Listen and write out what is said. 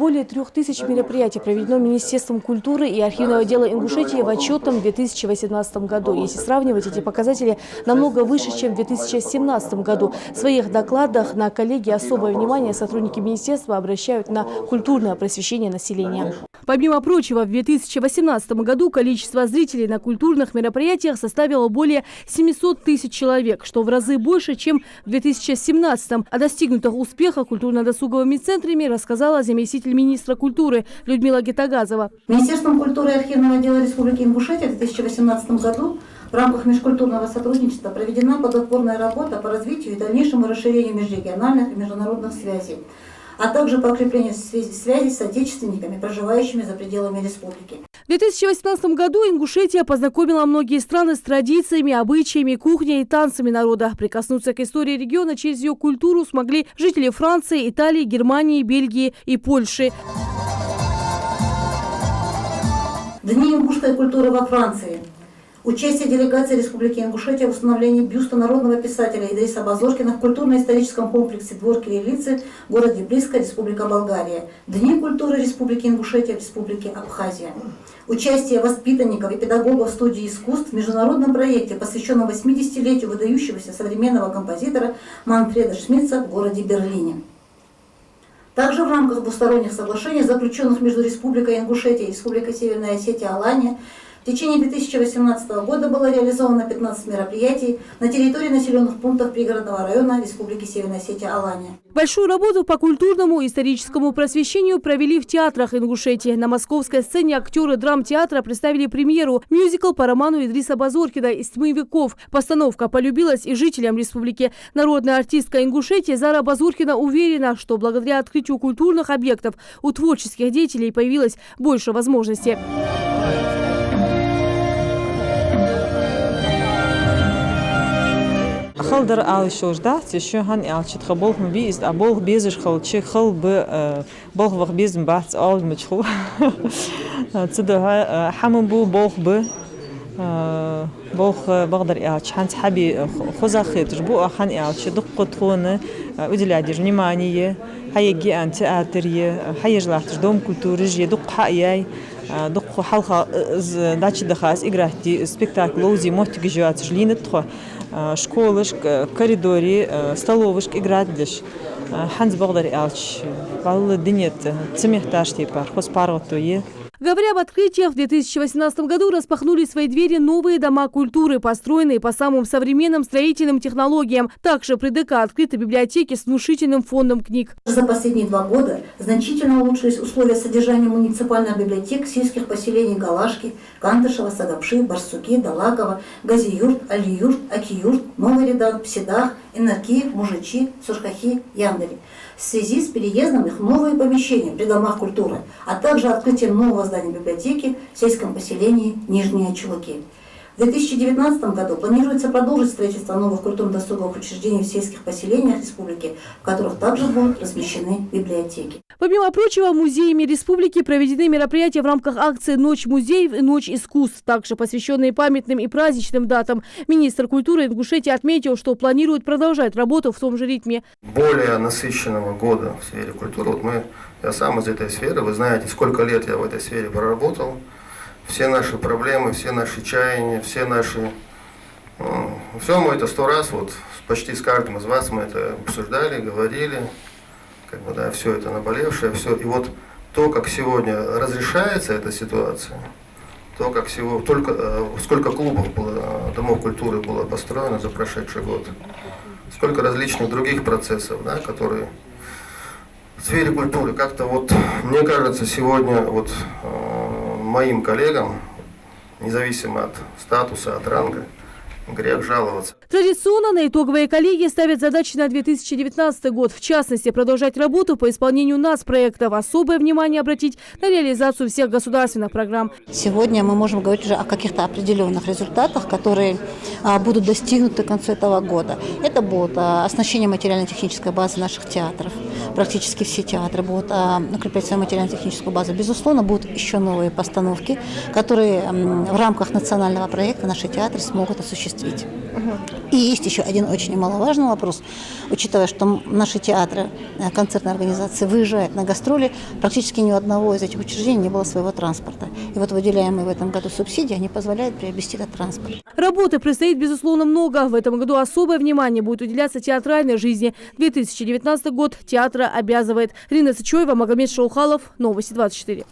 Более 3000 мероприятий проведено Министерством культуры и архивного отдела Ингушетии в отчетном 2018 году. Если сравнивать, эти показатели намного выше, чем в 2017 году. В своих докладах на коллегии особое внимание сотрудники министерства обращают на культурное просвещение населения. Помимо прочего, в 2018 году количество зрителей на культурных мероприятиях составило более 700 тысяч человек, что в разы больше, чем в 2017. О достигнутых успехах культурно-досуговыми центрами рассказала заместитель министра культуры Людмила Гетагазова. Министерством культуры и архивного отдела Республики Ингушетия в 2018 году в рамках межкультурного сотрудничества проведена плодотворная работа по развитию и дальнейшему расширению межрегиональных и международных связей, а также по укреплению связей с отечественниками, проживающими за пределами республики. В 2018 году Ингушетия познакомила многие страны с традициями, обычаями, кухней и танцами народа. Прикоснуться к истории региона через ее культуру смогли жители Франции, Италии, Германии, Бельгии и Польши. Дни ингушской культуры во Франции. Участие делегации Республики Ингушетия в установлении бюста народного писателя Идриса Базоркина в культурно-историческом комплексе «Двор Кириллицы» в городе Близко, Республика Болгария. Дни культуры Республики Ингушетия в Республике Абхазия. Участие воспитанников и педагогов студии искусств в международном проекте, посвященном 80-летию выдающегося современного композитора Манфреда Шмидца в городе Берлине. Также в рамках двусторонних соглашений, заключенных между Республикой Ингушетия и Республикой Северная Осетия-Алания, в течение 2018 года было реализовано 15 мероприятий на территории населенных пунктов пригородного района Республики Северная Осетия-Алания. Большую работу по культурному и историческому просвещению провели в театрах Ингушетии. На московской сцене актеры драмтеатра представили премьеру мюзикл по роману Идриса Базоркина «Из тьмы веков». Постановка полюбилась и жителям республики. Народная артистка Ингушетии Зара Базоркина уверена, что благодаря открытию культурных объектов у творческих деятелей появилось больше возможностей. خالدر على شوج دعت شو هن عالشت خبولخ مبيز أبولخ بيزش خال شيء خال بولخ وخ بيز مبعث أول متشخو تصدق حمم بو بولخ بولخ بقدر إعش حنت حبي خذ خيط جبو خن إعش دق تخونه ودي العدير نمانية هيجي أنت أتريه هيجلعت دوم كولتورج يدق حقيقي دق حلقة داتش دخاس إجراتي سبيكتاكلوزي موتجيات جلين تخو школыш, коридоре, столовышк играть лишь. Ханс богдар ялч, баллы днет, цемехташ типа, хоспаротуе. Говоря об открытиях, в 2018 году распахнули свои двери новые дома культуры, построенные по самым современным строительным технологиям. Также при ДК открыты библиотеки с внушительным фондом книг. За последние 2 года значительно улучшились условия содержания муниципальных библиотек сельских поселений Галашки, Кантышева, Сагапши, Барсуки, Далакова, Газиюрт, Алиюрт, Акиюрт, Новый Редан, Пседах, Инаркиев, Мужичи, Сурхахи, Яндали. В связи с переездом их в новые помещения при домах культуры, а также открытием нового здания библиотеки в сельском поселении Нижние Чулаки. В 2019 году планируется продолжить строительство новых культурно-досуговых учреждений в сельских поселениях республики, в которых также будут размещены библиотеки. Помимо прочего, музеями республики проведены мероприятия в рамках акции «Ночь музеев» и «Ночь искусств», также посвященные памятным и праздничным датам. Министр культуры Ингушетии отметил, что планирует продолжать работу в том же ритме. Более насыщенного года в сфере культуры. Вот я сам из этой сферы, вы знаете, сколько лет я в этой сфере проработал. Все наши проблемы, все наши чаяния, все мы это 100 раз, вот почти с каждым из вас мы это обсуждали, говорили, все это наболевшее, все. И вот то, как сегодня разрешается эта ситуация, то, как сколько клубов домов культуры было построено за прошедший год, сколько различных других процессов, которые в сфере культуры как-то мне кажется, сегодня моим коллегам, независимо от статуса, от ранга, грех жаловаться. Традиционно на итоговые коллегии ставят задачи на 2019 год. В частности, продолжать работу по исполнению нацпроектов, особое внимание обратить на реализацию всех государственных программ. Сегодня мы можем говорить уже о каких-то определенных результатах, которые будут достигнуты к концу этого года. Это будет оснащение материально-технической базы наших театров. Практически все театры будут укреплять свою материально-техническую базу. Безусловно, будут еще новые постановки, которые в рамках национального проекта наши театры смогут осуществить. И есть еще один очень немаловажный вопрос, учитывая, что наши театры, концертные организации выезжают на гастроли, практически ни у одного из этих учреждений не было своего транспорта. И вот выделяемые в этом году субсидии, они позволяют приобрести этот транспорт. Работы предстоит, безусловно, много. В этом году особое внимание будет уделяться театральной жизни. 2019 год театра обязывает. Рина Сычева, Магомед Шаухалов, Новости 24.